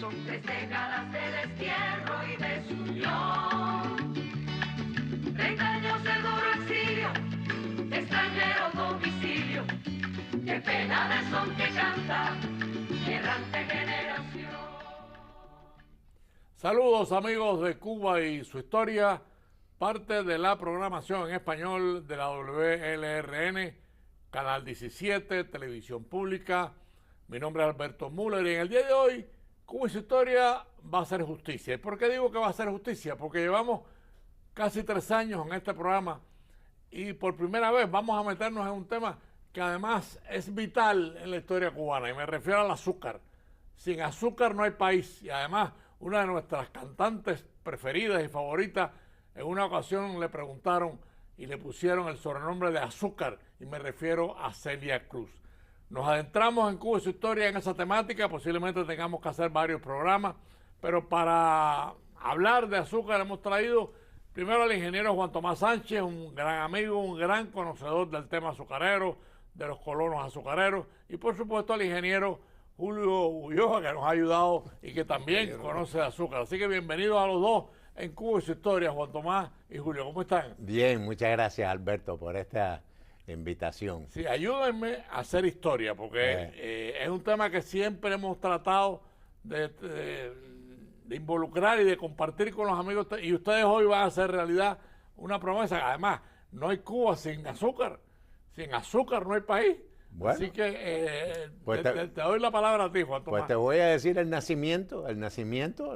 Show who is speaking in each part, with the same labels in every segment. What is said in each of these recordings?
Speaker 1: Son 3 décadas de destierro y desunión. 30 años de duro exilio, extranjero domicilio. Qué pena de son que canta, errante generación.
Speaker 2: Saludos amigos de Cuba y su historia, parte de la programación en español de la WLRN, Canal 17, Televisión Pública. Mi nombre es Alberto Müller y en el día de hoy, Cuba y su historia va a hacer justicia. ¿Y por qué digo que va a hacer justicia? Porque llevamos casi 3 años en este programa y por primera vez vamos a meternos en un tema que además es vital en la historia cubana, y me refiero al azúcar. Sin azúcar no hay país, y además una de nuestras cantantes preferidas y favoritas, en una ocasión le preguntaron y le pusieron el sobrenombre de Azúcar, y me refiero a Celia Cruz. Nos adentramos en Cuba y su historia en esa temática, posiblemente tengamos que hacer varios programas, pero para hablar de azúcar hemos traído primero al ingeniero Juan Tomás Sánchez, un gran amigo, un gran conocedor del tema azucarero, de los colonos azucareros, y por supuesto al ingeniero Julio Ulloa, que nos ha ayudado y que también conoce de azúcar. Así que bienvenidos a los dos en Cuba y su historia, Juan Tomás y Julio. ¿Cómo están?
Speaker 3: Bien, muchas gracias Alberto por esta invitación.
Speaker 2: Sí, ayúdenme a hacer historia, porque es un tema que siempre hemos tratado de involucrar y de compartir con los amigos, y ustedes hoy van a hacer realidad una promesa. Además, no hay Cuba sin azúcar. Sin azúcar no hay país. Bueno, así que
Speaker 3: pues
Speaker 2: te doy la palabra a ti, Juan Tomás.
Speaker 3: Pues te voy a decir el nacimiento,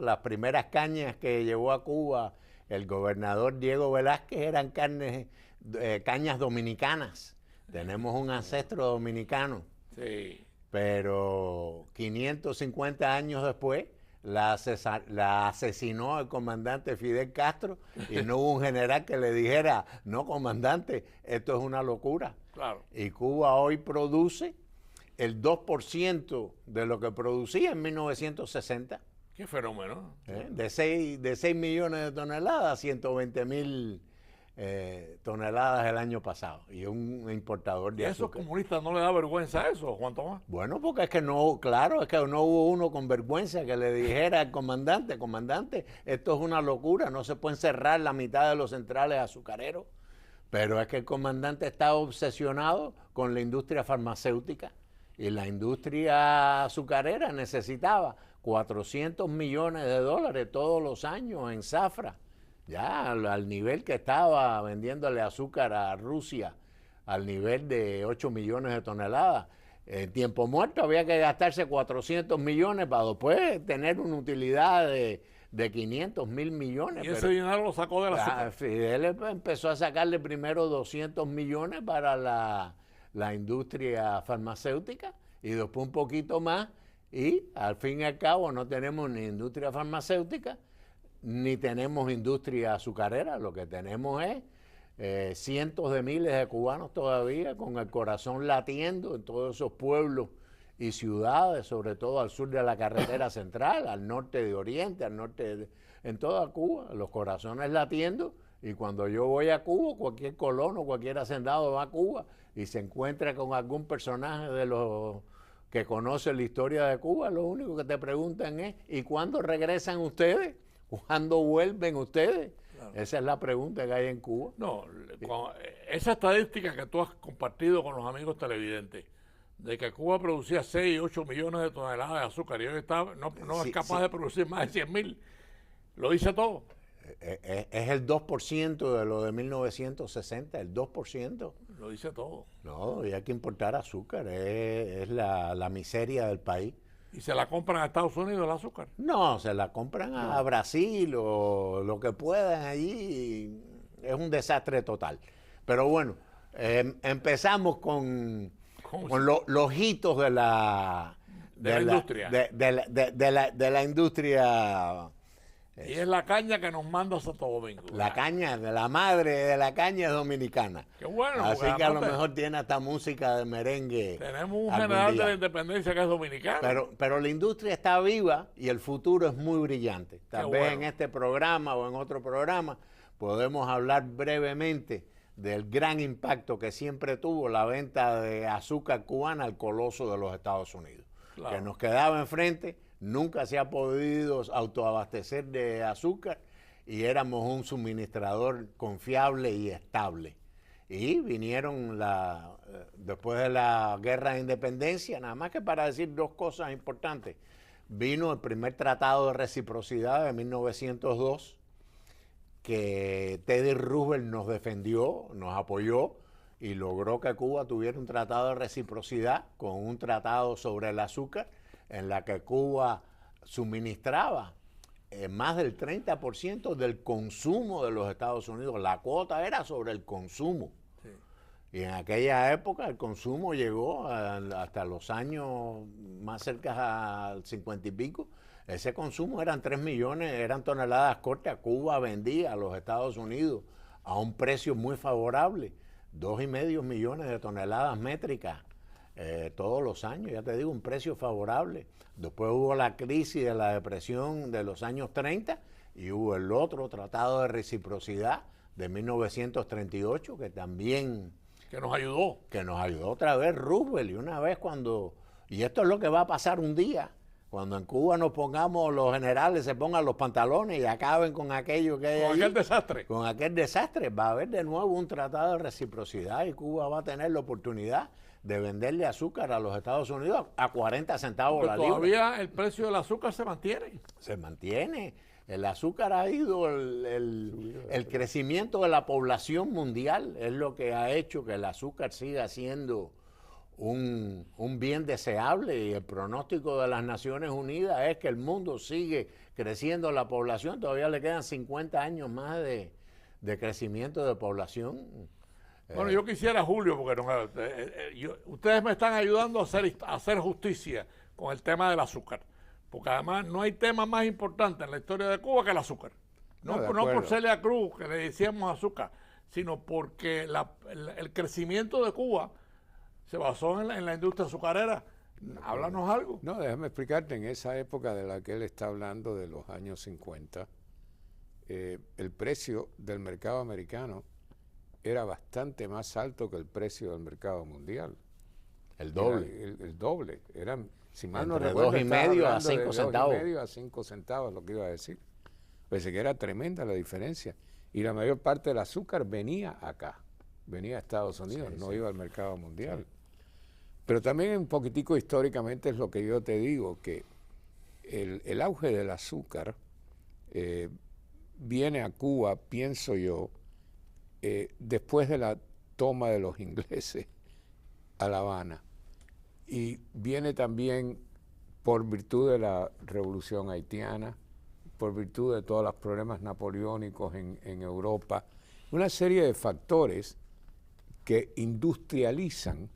Speaker 3: las primeras cañas que llevó a Cuba el gobernador Diego Velázquez eran cañas dominicanas. Tenemos un ancestro dominicano.
Speaker 2: Sí.
Speaker 3: Pero 550 años después la asesinó el comandante Fidel Castro y no hubo un general que le dijera, no comandante, esto es una locura.
Speaker 2: Claro.
Speaker 3: Y Cuba hoy produce el 2% de lo que producía en 1960.
Speaker 2: Qué fenómeno.
Speaker 3: De 6 millones de toneladas, 120.000 toneladas el año pasado. Y es un importador de
Speaker 2: azúcar. ¿Y a esos comunistas no le da vergüenza eso, Juan Tomás?
Speaker 3: Bueno, porque es que no, claro, es que no hubo uno con vergüenza que le dijera al comandante, esto es una locura, no se pueden cerrar la mitad de los centrales azucareros. Pero es que el comandante estaba obsesionado con la industria farmacéutica, y la industria azucarera necesitaba 400 millones de dólares todos los años en zafra, ya al nivel que estaba vendiéndole azúcar a Rusia, al nivel de 8 millones de toneladas. En tiempo muerto había que gastarse 400 millones para después tener una utilidad de 500 mil millones.
Speaker 2: Y ese dinero lo sacó de la azúcar.
Speaker 3: Fidel empezó a sacarle primero 200 millones para la industria farmacéutica y después un poquito más, y al fin y al cabo no tenemos ni industria farmacéutica ni tenemos industria azucarera. Lo que tenemos es cientos de miles de cubanos todavía con el corazón latiendo en todos esos pueblos y ciudades, sobre todo al sur de la carretera central, al norte de Oriente, en toda Cuba, los corazones latiendo. Y cuando yo voy a Cuba, cualquier colono, cualquier hacendado va a Cuba y se encuentra con algún personaje de los que conoce la historia de Cuba, lo único que te preguntan es, ¿y cuándo regresan ustedes? ¿Cuándo vuelven ustedes? Claro. Esa es la pregunta que hay en Cuba.
Speaker 2: No, esa estadística que tú has compartido con los amigos televidentes, de que Cuba producía 6 y 8 millones de toneladas de azúcar y hoy no es capaz de producir más de 100.000, lo dice todo.
Speaker 3: Es el 2% de lo de 1960, el 2%.
Speaker 2: Lo dice todo.
Speaker 3: No, y hay que importar azúcar, es la miseria del país.
Speaker 2: ¿Y se la compran a Estados Unidos el azúcar?
Speaker 3: No, se la compran a Brasil o lo que puedan allí. Es un desastre total. Pero bueno, empezamos con los hitos de la
Speaker 2: industria.
Speaker 3: De la industria.
Speaker 2: Y es la caña que nos manda Santo Domingo.
Speaker 3: La caña, la madre de la caña es dominicana.
Speaker 2: Qué bueno.
Speaker 3: Así que a lo mejor tiene hasta música de merengue.
Speaker 2: Tenemos un general de la independencia que es dominicano.
Speaker 3: Pero la industria está viva y el futuro es muy brillante. Tal vez en este programa o en otro programa podemos hablar brevemente del gran impacto que siempre tuvo la venta de azúcar cubana al coloso de los Estados Unidos. Claro. Que nos quedaba enfrente nunca se ha podido autoabastecer de azúcar y éramos un suministrador confiable y estable. Y vinieron después de la guerra de independencia, nada más que para decir dos cosas importantes. Vino el primer tratado de reciprocidad de 1902, que Teddy Roosevelt nos defendió, nos apoyó y logró que Cuba tuviera un tratado de reciprocidad con un tratado sobre el azúcar en la que Cuba suministraba más del 30% del consumo de los Estados Unidos. La cuota era sobre el consumo. Sí. Y en aquella época el consumo llegó hasta los años más cerca al 50 y pico. Ese consumo eran 3 millones, eran toneladas cortas. Cuba vendía a los Estados Unidos a un precio muy favorable, 2,5 millones de toneladas métricas todos los años, ya te digo, un precio favorable. Después hubo la crisis de la depresión de los años 30 y hubo el otro tratado de reciprocidad de 1938 que también...
Speaker 2: Que nos ayudó.
Speaker 3: Que nos ayudó otra vez Roosevelt. Y una vez cuando... Y esto es lo que va a pasar un día. Cuando en Cuba nos pongamos, los generales se pongan los pantalones y acaben con aquello que hay
Speaker 2: con
Speaker 3: allí,
Speaker 2: aquel desastre.
Speaker 3: Con aquel desastre. Va a haber de nuevo un tratado de reciprocidad y Cuba va a tener la oportunidad de venderle azúcar a los Estados Unidos a 40 centavos la libra.
Speaker 2: Todavía el precio del azúcar se mantiene.
Speaker 3: Se mantiene. El azúcar ha ido, el crecimiento de la población mundial es lo que ha hecho que el azúcar siga siendo un bien deseable, y el pronóstico de las Naciones Unidas es que el mundo sigue creciendo la población. Todavía le quedan 50 años más de crecimiento de población.
Speaker 2: Bueno, yo quisiera, Julio, porque ustedes me están ayudando a hacer justicia con el tema del azúcar, porque además no hay tema más importante en la historia de Cuba que el azúcar. No por Celia Cruz, que le decíamos azúcar, sino porque el crecimiento de Cuba se basó en la industria azucarera. Háblanos algo.
Speaker 4: No, déjame explicarte, en esa época de la que él está hablando, de los años 50, el precio del mercado americano era bastante más alto que el precio del mercado mundial.
Speaker 3: El doble.
Speaker 4: El doble. Eran, si mal no
Speaker 3: entre
Speaker 4: recuerdo,
Speaker 3: 2,5 a 5 centavos.
Speaker 4: 2,5 a 5 centavos, lo que iba a decir. Pensé que era tremenda la diferencia. Y la mayor parte del azúcar venía acá, venía a Estados Unidos, no iba al mercado mundial. Sí. Pero también un poquitico históricamente es lo que yo te digo, que el auge del azúcar viene a Cuba, pienso yo, después de la toma de los ingleses a La Habana. Y viene también por virtud de la revolución haitiana, por virtud de todos los problemas napoleónicos en Europa, una serie de factores que industrializan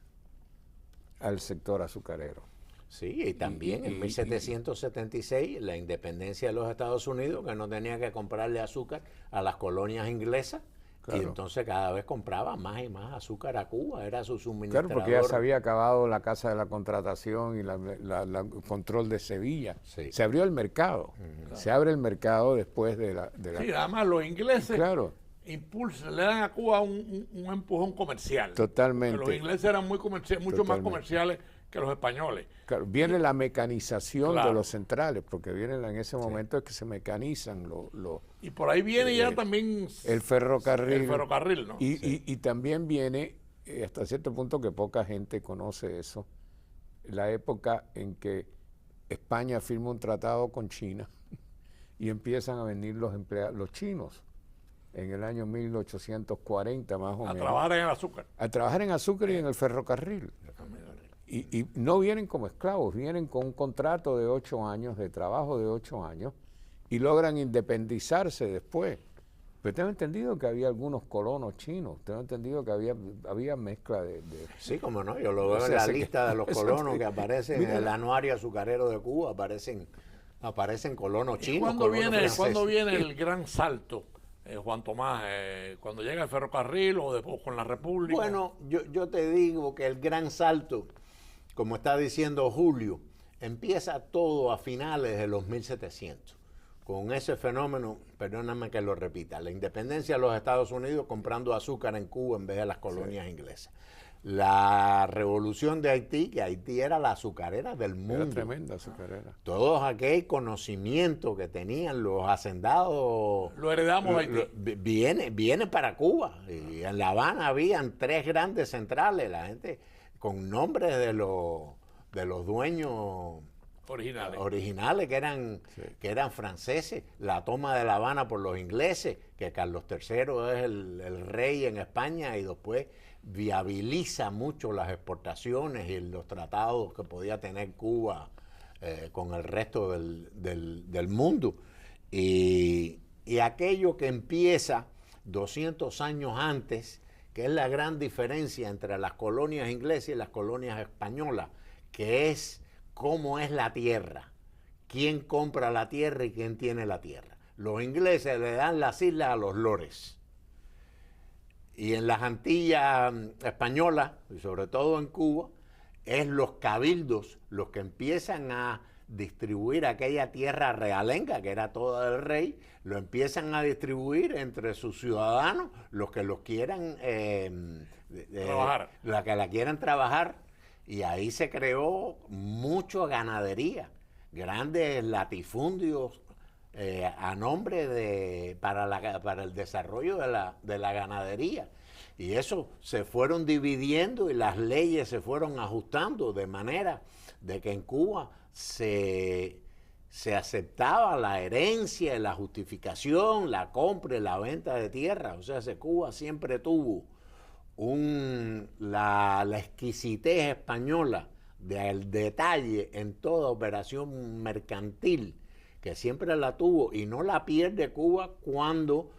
Speaker 4: al sector azucarero.
Speaker 3: Sí, y también en 1776 la independencia de los Estados Unidos, que no tenía que comprarle azúcar a las colonias inglesas, claro. Y entonces cada vez compraba más y más azúcar a Cuba, era su suministrador.
Speaker 4: Claro, porque ya se había acabado la Casa de la Contratación y el control de Sevilla. Sí. Se abrió el mercado, claro. Se abre el mercado después de la...
Speaker 2: Sí, además los ingleses...
Speaker 4: Claro.
Speaker 2: Le dan a Cuba un empujón comercial.
Speaker 4: Totalmente.
Speaker 2: Porque los ingleses eran mucho más comerciales que los españoles.
Speaker 4: Claro, viene la mecanización de los centrales, porque vienen en ese momento es que se mecanizan
Speaker 2: y por ahí viene ya también
Speaker 4: el ferrocarril.
Speaker 2: El ferrocarril, ¿no?
Speaker 4: Y también viene, hasta cierto punto que poca gente conoce eso, la época en que España firma un tratado con China y empiezan a venir los chinos. En el año 1840 más o menos.
Speaker 2: A trabajar en el azúcar.
Speaker 4: A trabajar en azúcar y en el ferrocarril. Y no vienen como esclavos, vienen con un contrato de 8 años, de trabajo de 8 años, y logran independizarse después. Pero tengo entendido que había algunos colonos chinos, tengo entendido que había mezcla de...
Speaker 3: Sí, como no, yo lo veo en la lista de los colonos que aparecen en el anuario azucarero de Cuba, aparecen colonos chinos.
Speaker 2: ¿Cuándo viene el gran salto? Juan Tomás, cuando llega el ferrocarril o con la República.
Speaker 3: Bueno, yo te digo que el gran salto, como está diciendo Julio, empieza todo a finales de los 1700, con ese fenómeno, perdóname que lo repita, la independencia de los Estados Unidos comprando azúcar en Cuba en vez de las colonias inglesas. la revolución de Haití, que Haití era la azucarera del mundo.
Speaker 4: Era tremenda azucarera.
Speaker 3: Todo aquel conocimiento que tenían los hacendados
Speaker 2: Lo heredamos a Haití.
Speaker 3: viene para Cuba. Y en La Habana habían 3 grandes centrales, la gente con nombres de los dueños originales que eran franceses. La toma de La Habana por los ingleses, que Carlos III es el rey en España, y después viabiliza mucho las exportaciones y los tratados que podía tener Cuba con el resto del mundo. Y aquello que empieza 200 años antes, que es la gran diferencia entre las colonias inglesas y las colonias españolas, que es cómo es la tierra, quién compra la tierra y quién tiene la tierra. Los ingleses le dan las islas a los lores. Y en las Antillas españolas, y sobre todo en Cuba, es los cabildos los que empiezan a distribuir aquella tierra realenga, que era toda del rey, lo empiezan a distribuir entre sus ciudadanos, los que los quieran
Speaker 2: trabajar.
Speaker 3: La que la quieran trabajar. Y ahí se creó mucha ganadería, grandes latifundios a nombre para el desarrollo de la ganadería. Y eso se fueron dividiendo y las leyes se fueron ajustando de manera de que en Cuba se aceptaba la herencia, la justificación, la compra y la venta de tierra. O sea, Cuba siempre tuvo la exquisitez española del detalle en toda operación mercantil, que siempre la tuvo, y no la pierde Cuba cuando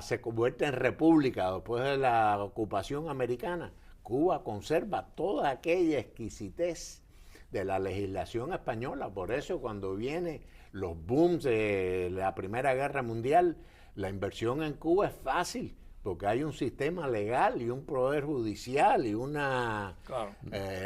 Speaker 3: se convierte en república después de la ocupación americana. Cuba conserva toda aquella exquisitez de la legislación española. Por eso cuando vienen los booms de la Primera Guerra Mundial, la inversión en Cuba es fácil, porque hay un sistema legal y un poder judicial y una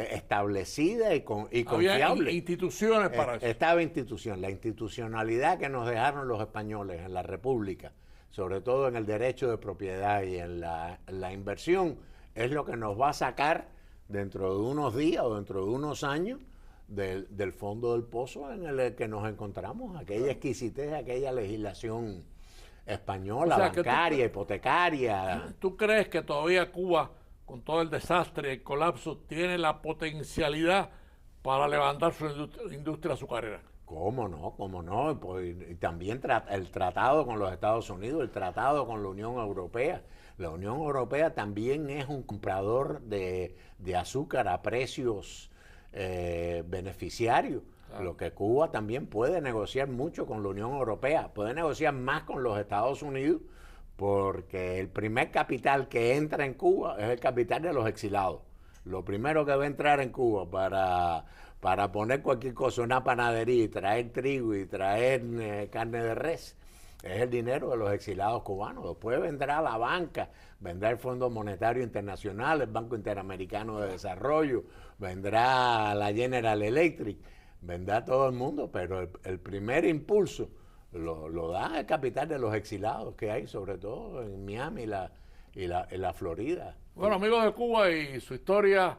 Speaker 3: establecida y confiable.
Speaker 2: Había instituciones para eso.
Speaker 3: Estaba la institucionalidad que nos dejaron los españoles en la República, sobre todo en el derecho de propiedad y en la inversión, es lo que nos va a sacar dentro de unos días o dentro de unos años del fondo del pozo en el que nos encontramos, aquella exquisitez, aquella legislación española, bancaria, hipotecaria.
Speaker 2: ¿Tú crees que todavía Cuba, con todo el desastre, el colapso, tiene la potencialidad para levantar su industria azucarera?
Speaker 3: ¿Cómo no? Pues, y también el tratado con los Estados Unidos, el tratado con la Unión Europea. La Unión Europea también es un comprador de azúcar a precios beneficiarios. Claro. Lo que Cuba también puede negociar mucho con la Unión Europea, puede negociar más con los Estados Unidos, porque el primer capital que entra en Cuba es el capital de los exilados. Lo primero que va a entrar en Cuba para poner cualquier cosa, una panadería, y traer trigo y traer carne de res, es el dinero de los exilados cubanos. Después vendrá la banca, vendrá el Fondo Monetario Internacional, el Banco Interamericano de Desarrollo, vendrá la General Electric, vendrá todo el mundo, pero el primer impulso lo da el capital de los exilados que hay, sobre todo en Miami y la Florida.
Speaker 2: Bueno, amigos de Cuba y su historia,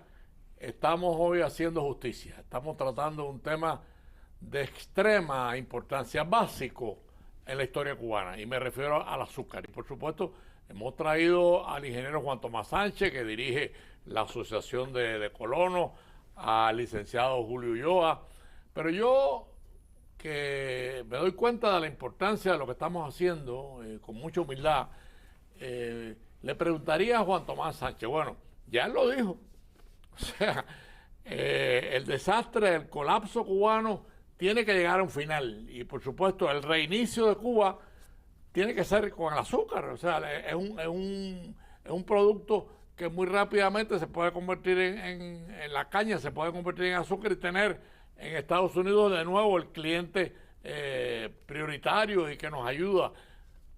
Speaker 2: estamos hoy haciendo justicia. Estamos tratando un tema de extrema importancia, básico en la historia cubana, y me refiero al azúcar. Y por supuesto, hemos traído al ingeniero Juan Tomás Sánchez, que dirige la Asociación de Colonos, al licenciado Julio Ulloa. Pero yo, que me doy cuenta de la importancia de lo que estamos haciendo, con mucha humildad, le preguntaría a Juan Tomás Sánchez, bueno, ya él lo dijo, o sea, el desastre, el colapso cubano tiene que llegar a un final, y por supuesto el reinicio de Cuba tiene que ser con el azúcar. O sea, es un producto que muy rápidamente se puede convertir en la caña, se puede convertir en azúcar y tener en Estados Unidos de nuevo el cliente prioritario y que nos ayuda.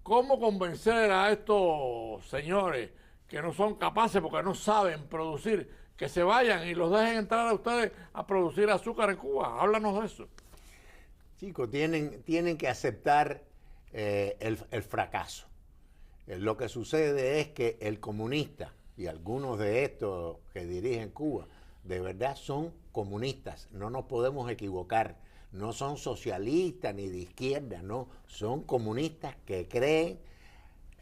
Speaker 2: ¿Cómo convencer a estos señores que no son capaces porque no saben producir, que se vayan y los dejen entrar a ustedes a producir azúcar en Cuba? Háblanos de eso.
Speaker 3: Chicos, tienen que aceptar el fracaso. Lo que sucede es que el comunista, y algunos de estos que dirigen Cuba, de verdad son comunistas, no nos podemos equivocar, no son socialistas ni de izquierda, no, son comunistas que creen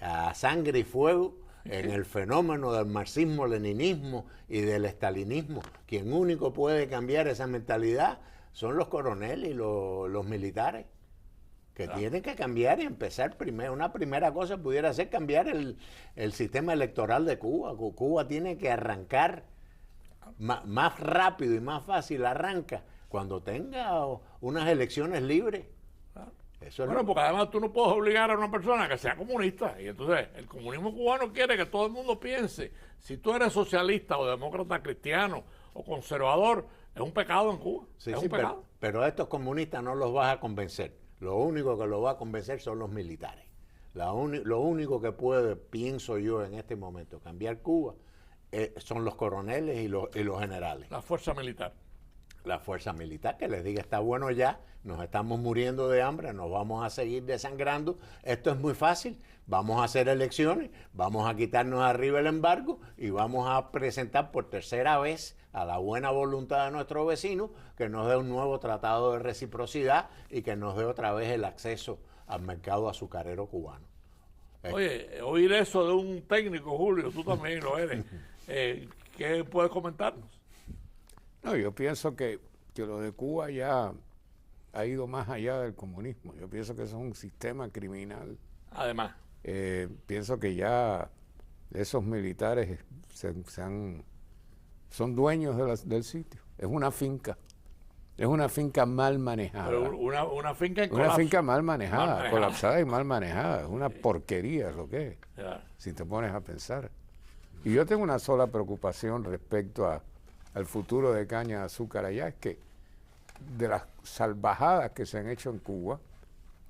Speaker 3: a sangre y fuego en el fenómeno del marxismo-leninismo y del estalinismo. Quien único puede cambiar esa mentalidad son los coroneles y los militares, que tienen que cambiar y empezar primero. Una primera cosa pudiera ser cambiar el sistema electoral de Cuba. Cuba tiene que arrancar más rápido y más fácil arranca cuando tenga unas elecciones libres. Eso es
Speaker 2: Bueno, porque además tú no puedes obligar a una persona que sea comunista. Y entonces el comunismo cubano quiere que todo el mundo piense. Si tú eres socialista o demócrata cristiano o conservador, es un pecado en Cuba.
Speaker 3: Sí,
Speaker 2: es
Speaker 3: sí,
Speaker 2: un pecado.
Speaker 3: pero a estos comunistas no los vas a convencer. Lo único que los va a convencer son los militares. Lo único que puede, pienso yo en este momento, cambiar Cuba son los coroneles y los generales.
Speaker 2: La fuerza militar.
Speaker 3: La fuerza militar que les diga está bueno ya, nos estamos muriendo de hambre, nos vamos a seguir desangrando, esto es muy fácil, vamos a hacer elecciones, vamos a quitarnos arriba el embargo y vamos a presentar por tercera vez a la buena voluntad de nuestro vecino que nos dé un nuevo tratado de reciprocidad y que nos dé otra vez el acceso al mercado azucarero cubano.
Speaker 2: Oye, oír eso de un técnico, Julio, tú también lo eres, ¿qué puedes comentarnos?
Speaker 4: No, yo pienso que lo de Cuba ya ha ido más allá del comunismo. Yo pienso que eso es un sistema criminal.
Speaker 2: Además.
Speaker 4: Pienso que ya esos militares son dueños del sitio. Es una finca. Es una finca mal manejada.
Speaker 2: Pero una finca en
Speaker 4: Una
Speaker 2: colapso.
Speaker 4: finca mal manejada,
Speaker 2: Mal manejada.
Speaker 4: colapsada y mal manejada. Es una porquería lo que es,
Speaker 2: Ya.
Speaker 4: si te pones a pensar. Y yo tengo una sola preocupación respecto al futuro de caña de azúcar allá, es que de las salvajadas que se han hecho en Cuba,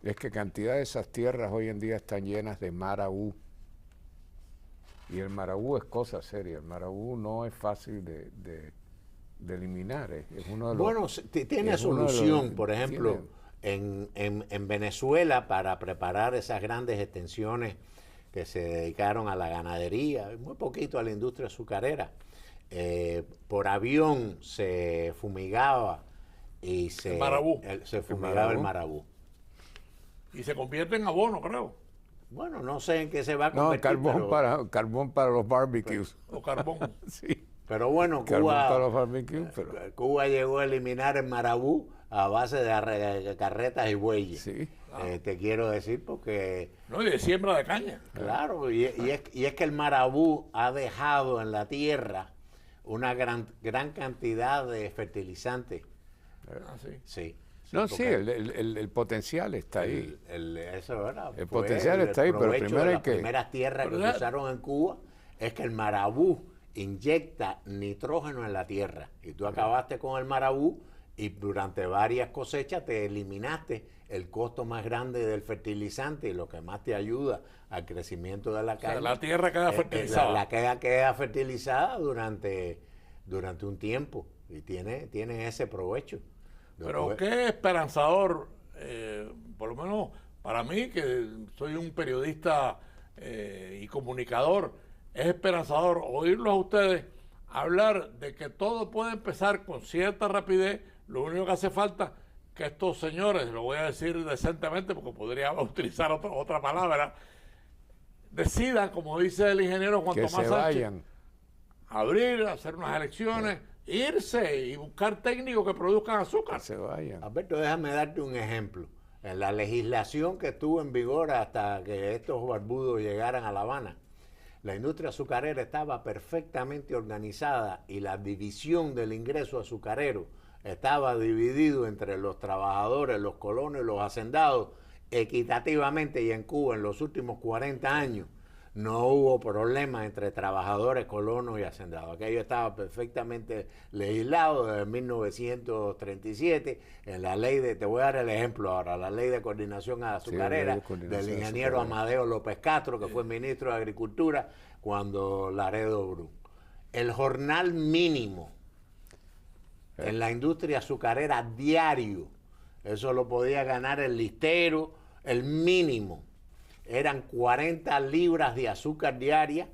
Speaker 4: es que cantidad de esas tierras hoy en día están llenas de marabú. Y el marabú es cosa seria, el marabú no es fácil de eliminar. Es uno de los,
Speaker 3: Bueno, tiene
Speaker 4: es uno de los-
Speaker 3: solución, por ejemplo,
Speaker 4: tiene-
Speaker 3: en Venezuela para preparar esas grandes extensiones que se dedicaron a la ganadería, y muy poquito a la industria azucarera. Por avión se fumigaba y se
Speaker 2: marabú.
Speaker 3: se fumigaba el
Speaker 4: marabú.
Speaker 3: marabú.
Speaker 2: Y se convierte en abono, creo.
Speaker 3: Bueno, no sé en qué se va a
Speaker 4: No,
Speaker 3: convertir,
Speaker 4: carbón para los barbecues.
Speaker 2: O carbón.
Speaker 4: Sí,
Speaker 3: pero bueno,
Speaker 4: carbón para los
Speaker 3: Cuba,
Speaker 4: barbecues, pero
Speaker 3: Cuba llegó a eliminar el marabú a base de carretas y bueyes.
Speaker 4: sí.
Speaker 3: Te quiero decir porque
Speaker 2: No, y de siembra de caña.
Speaker 3: claro, y es que el marabú ha dejado en la tierra una gran cantidad de fertilizantes.
Speaker 2: Así.
Speaker 3: Sí.
Speaker 4: No, sí,
Speaker 3: porque
Speaker 4: el potencial está ahí.
Speaker 3: eso era.
Speaker 4: El
Speaker 3: fue
Speaker 4: potencial está ahí, pero
Speaker 3: provecho
Speaker 4: primero
Speaker 3: de
Speaker 4: hay
Speaker 3: las
Speaker 4: que-
Speaker 3: primeras tierras que
Speaker 2: ¿Verdad?
Speaker 3: se usaron en Cuba es que el marabú inyecta nitrógeno en la tierra. Y tú acabaste con el marabú y durante varias cosechas te eliminaste el costo más grande del fertilizante y lo que más te ayuda al crecimiento de la
Speaker 2: sea,
Speaker 3: caña.
Speaker 2: la tierra queda fertilizada.
Speaker 3: La queda fertilizada durante un tiempo y tiene ese provecho.
Speaker 2: Pero
Speaker 3: Después-
Speaker 2: qué esperanzador, por lo menos para mí, que soy un periodista y comunicador, es esperanzador oírlos a ustedes hablar de que todo puede empezar con cierta rapidez. Lo único que hace falta que estos señores, lo voy a decir decentemente porque podría utilizar otra palabra, decidan, como dice el ingeniero Juan
Speaker 4: Que
Speaker 2: Tomás
Speaker 4: se
Speaker 2: Sánchez,
Speaker 4: vayan.
Speaker 2: abrir, hacer unas elecciones, irse y buscar técnicos que produzcan azúcar.
Speaker 4: Que se vayan.
Speaker 3: Alberto, déjame darte un ejemplo. En la legislación que estuvo en vigor hasta que estos barbudos llegaran a La Habana, la industria azucarera estaba perfectamente organizada y la división del ingreso azucarero estaba dividido entre los trabajadores, los colonos y los hacendados equitativamente, y en Cuba en los últimos 40 años no hubo problema entre trabajadores, colonos y hacendados. Aquello estaba perfectamente legislado desde 1937 en la ley de, te voy a dar el ejemplo ahora, la ley de coordinación azucarera
Speaker 4: ley de coordinación
Speaker 3: del ingeniero
Speaker 4: azucarera.
Speaker 3: Amadeo López Castro, que fue ministro de Agricultura cuando Laredo Bru. El jornal mínimo en la industria azucarera diario, eso lo podía ganar el listero, el mínimo eran 40 libras de azúcar diaria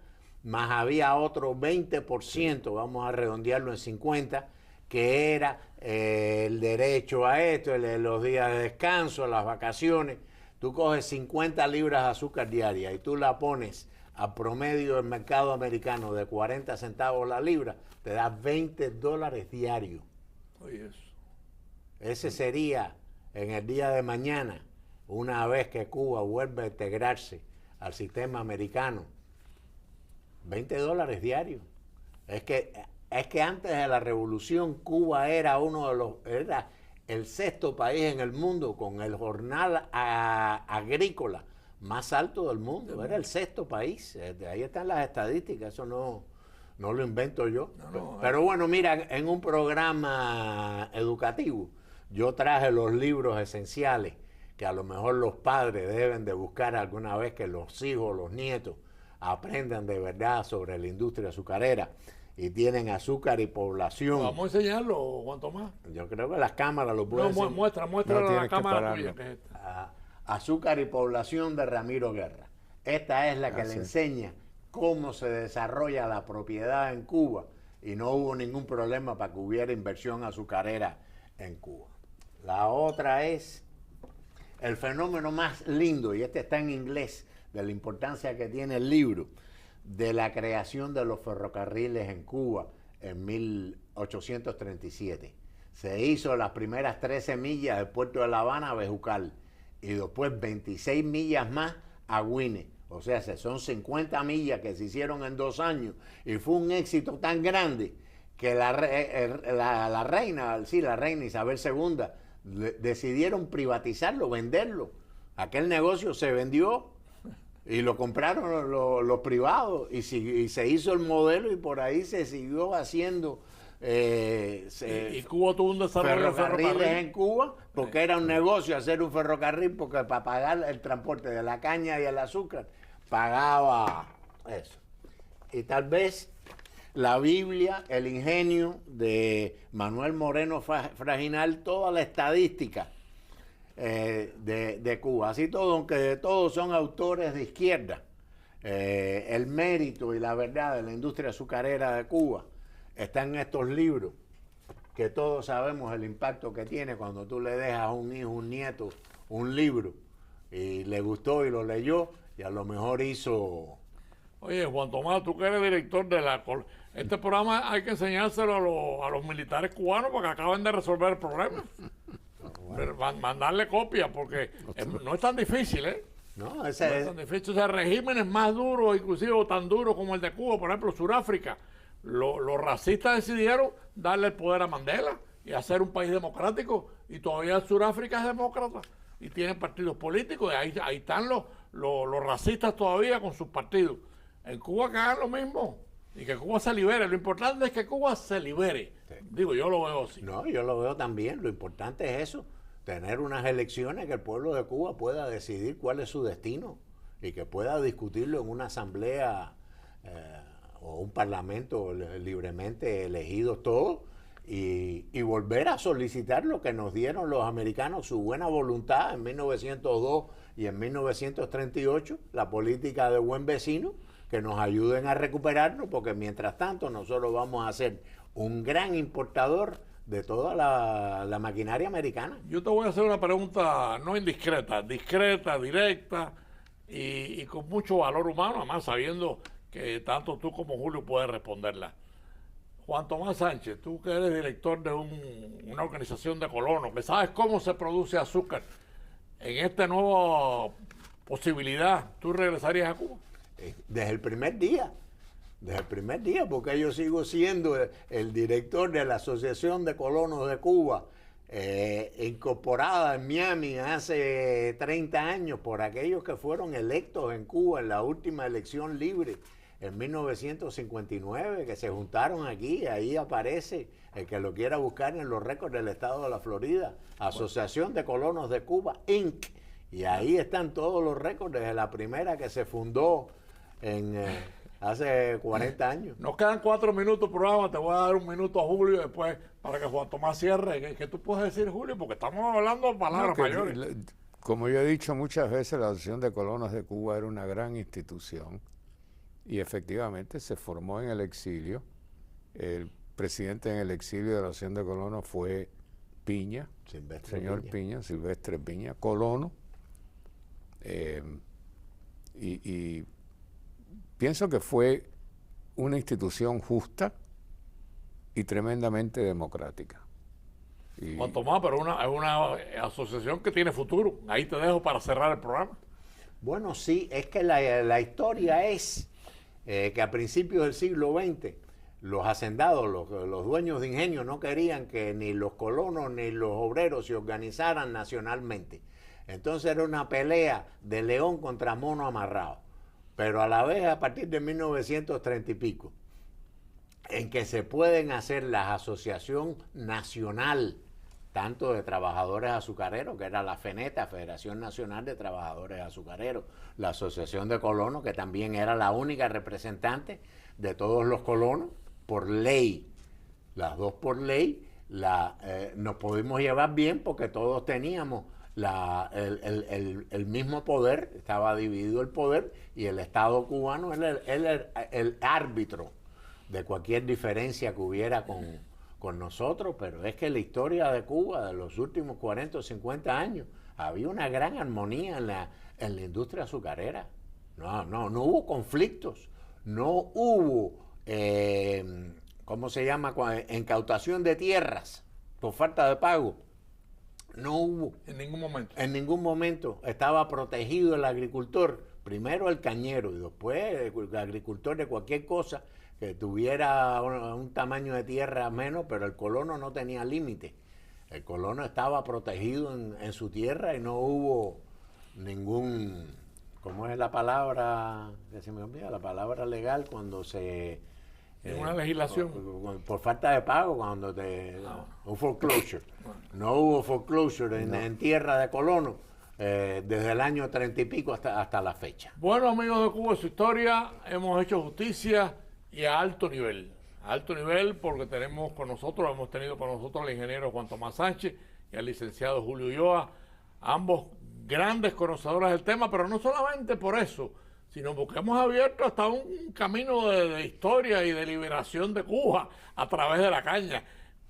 Speaker 3: más había otro 20%, vamos a redondearlo en 50, que era el derecho a esto, los días de descanso, las vacaciones. Tú coges 50 libras de azúcar diaria y tú la pones a promedio del mercado americano de 40 centavos la libra, te da $20 diarios.
Speaker 2: Oye, eso.
Speaker 3: Ese sería en el día de mañana, una vez que Cuba vuelva a integrarse al sistema americano, $20 diarios. Es que antes de la revolución Cuba era era el 6º país en el mundo con el jornal agrícola más alto del mundo. Era el 6º país. Ahí están las estadísticas, eso no lo invento yo. Pero bueno, mira, en un programa educativo yo traje los libros esenciales que a lo mejor los padres deben de buscar alguna vez que los hijos, los nietos aprendan de verdad sobre la industria azucarera. Y tienen Azúcar y Población.
Speaker 2: Vamos a enseñarlo, Juan Tomás.
Speaker 3: Yo creo que las cámaras lo pueden
Speaker 2: No,
Speaker 3: enseñar.
Speaker 2: muestra
Speaker 4: No,
Speaker 2: la
Speaker 4: tienes que
Speaker 2: cámara
Speaker 4: pararlo.
Speaker 2: tuya, que es esta.
Speaker 3: Azúcar y Población de Ramiro Guerra. Esta es la que le
Speaker 4: sí.
Speaker 3: enseña cómo se desarrolla la propiedad en Cuba y no hubo ningún problema para que hubiera inversión azucarera en Cuba. La otra es el fenómeno más lindo, y este está en inglés, de la importancia que tiene el libro, de la creación de los ferrocarriles en Cuba en 1837. Se hizo las primeras 13 millas del puerto de La Habana a Bejucal y después 26 millas más a Guine. O sea, son 50 millas que se hicieron en 2 años y fue un éxito tan grande que la reina Isabel II decidieron privatizarlo, venderlo. Aquel negocio se vendió y lo compraron los privados y se hizo el modelo y por ahí se siguió haciendo
Speaker 2: Y Cuba tuvo un desarrollo de
Speaker 3: ferrocarriles en Cuba porque era un negocio hacer un ferrocarril porque para pagar el transporte de la caña y el azúcar pagaba eso. Y tal vez la Biblia, el ingenio de Manuel Moreno Frajinal, toda la estadística de Cuba, así todo, aunque todos son autores de izquierda, el mérito y la verdad de la industria azucarera de Cuba está en estos libros, que todos sabemos el impacto que tiene cuando tú le dejas a un hijo, un nieto, un libro, y le gustó y lo leyó, y a lo mejor hizo...
Speaker 2: Oye, Juan Tomás, tú que eres director de la... Este programa hay que enseñárselo a los militares cubanos porque acaban de resolver el problema. Mandarle copia porque no es tan difícil, ¿eh?
Speaker 3: No,
Speaker 2: Es tan difícil. O sea, regímenes más duros, inclusive tan duros como el de Cuba, por ejemplo, Sudáfrica, los racistas decidieron darle el poder a Mandela y hacer un país democrático, y todavía Sudáfrica es demócrata y tiene partidos políticos, y ahí están los racistas todavía con sus partidos. En Cuba que hagan lo mismo y que Cuba se libere. Lo importante es que Cuba se libere. Sí. Digo, yo lo veo así.
Speaker 3: No, yo lo veo también. Lo importante es eso, tener unas elecciones que el pueblo de Cuba pueda decidir cuál es su destino y que pueda discutirlo en una asamblea o un parlamento libremente elegidos todos y volver a solicitar lo que nos dieron los americanos, su buena voluntad en 1902 y en 1938, la política de buen vecino, que nos ayuden a recuperarnos, porque mientras tanto nosotros vamos a ser un gran importador de toda la maquinaria americana.
Speaker 2: Yo te voy a hacer una pregunta no indiscreta, discreta, directa y con mucho valor humano, además sabiendo que tanto tú como Julio pueden responderla. Juan Tomás Sánchez, tú que eres director de una organización de colonos, que sabes cómo se produce azúcar, en esta nueva posibilidad, ¿tú regresarías a Cuba?
Speaker 3: Desde el primer día, porque yo sigo siendo el director de la Asociación de Colonos de Cuba, incorporada en Miami hace 30 años por aquellos que fueron electos en Cuba en la última elección libre en 1959, que se juntaron aquí. Ahí aparece, el que lo quiera buscar en los récords del estado de la Florida, Asociación de Colonos de Cuba, Inc. Y ahí están todos los récords desde la primera que se fundó hace 40 años.
Speaker 2: Nos quedan 4 minutos de programa, te voy a dar un minuto a Julio después para que Juan Tomás cierre. ¿Qué tú puedes decir, Julio? Porque estamos hablando de palabras mayores.
Speaker 4: Como yo he dicho muchas veces, la Asociación de Colonos de Cuba era una gran institución y efectivamente se formó en el exilio. El presidente en el exilio de la Hacienda de Colono fue Piña, Silvestre Piña, colono. Y pienso que fue una institución justa y tremendamente democrática.
Speaker 2: Cuanto más, pero es una asociación que tiene futuro. Ahí te dejo para cerrar el programa.
Speaker 3: Bueno, sí, es que la historia es que a principios del siglo XX los hacendados, los dueños de ingenio no querían que ni los colonos ni los obreros se organizaran nacionalmente. Entonces era una pelea de león contra mono amarrado. Pero a la vez, a partir de 1930 y pico, en que se pueden hacer la asociación nacional, tanto de trabajadores azucareros, que era la FENETA, Federación Nacional de Trabajadores Azucareros, la Asociación de Colonos, que también era la única representante de todos los colonos, por ley, las dos por ley, nos pudimos llevar bien porque todos teníamos el mismo poder, estaba dividido el poder, y el Estado cubano era el árbitro de cualquier diferencia que hubiera con nosotros. Pero es que la historia de Cuba de los últimos 40 o 50 años había una gran armonía en la industria azucarera. No hubo conflictos, no hubo ¿cómo se llama? Incautación de tierras por falta de pago. No hubo.
Speaker 2: En ningún momento.
Speaker 3: En ningún momento. Estaba protegido el agricultor, primero el cañero y después el agricultor de cualquier cosa que tuviera un tamaño de tierra menos, pero el colono no tenía límite. El colono estaba protegido en su tierra y no hubo ningún, ¿cómo es la palabra? Que se me olvida, la palabra legal cuando se...
Speaker 2: una legislación.
Speaker 3: Por falta de pago, cuando un foreclosure. No hubo foreclosure en tierra de colono desde el año 30 y pico hasta la fecha.
Speaker 2: Bueno, amigos de Cuba, su historia, hemos hecho justicia y a alto nivel. A alto nivel porque hemos tenido con nosotros al ingeniero Juan Tomás Sánchez y al licenciado Julio Ulloa, ambos grandes conocedores del tema, pero no solamente por eso, sino porque hemos abierto hasta un camino de historia y de liberación de Cuba a través de la caña.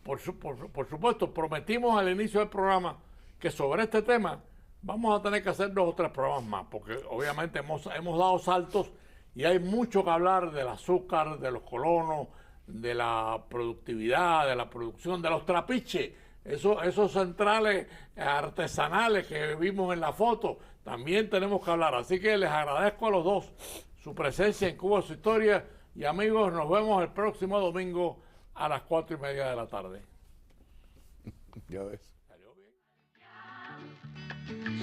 Speaker 2: Por supuesto, prometimos al inicio del programa que sobre este tema vamos a tener que hacer 2 o 3 programas más, porque obviamente hemos dado saltos y hay mucho que hablar del azúcar, de los colonos, de la productividad, de la producción, de los trapiches, esos centrales artesanales que vimos en la foto. También tenemos que hablar, así que les agradezco a los dos su presencia en Cuba, su historia, y amigos, nos vemos el próximo domingo a las 4:30 de la tarde.
Speaker 4: Ya ves.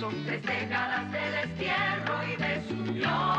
Speaker 1: Son 3 décadas de destierro y desunión.